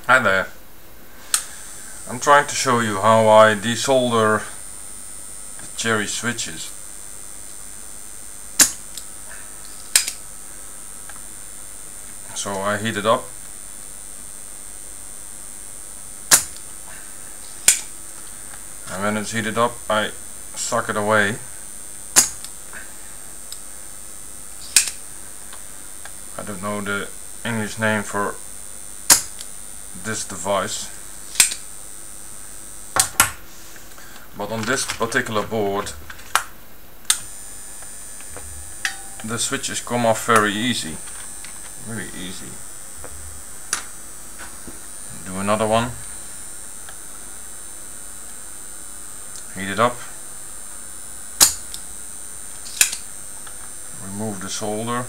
Hi there. I'm trying to show you how I desolder the cherry switches. So I heat it up. And when it's heated up, I suck it away. I don't know the English name for this device, but on this particular board the switches come off very easy, really easy. Do another one, heat it up, remove the solder,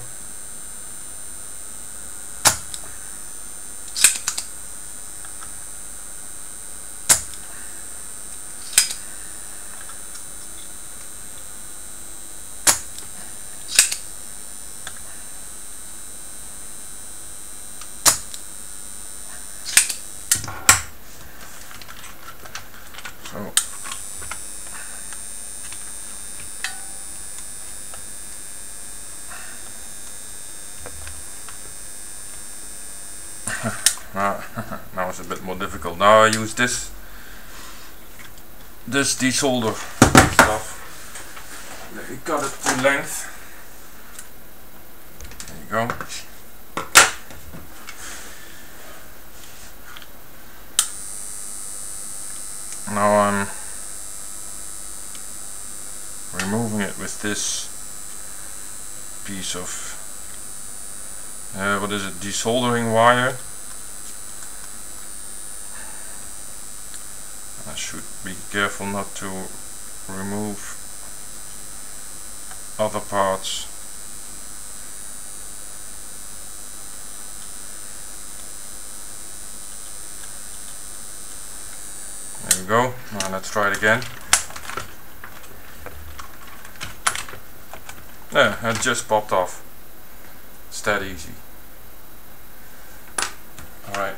so now it's a bit more difficult. Now I use this desolder stuff. Let me cut it to length. There you go. Now I'm removing it with this piece of what is it, desoldering wire. I should be careful not to remove other parts. There we go. Now let's try it again. Yeah, it just popped off. It's that easy. Alright.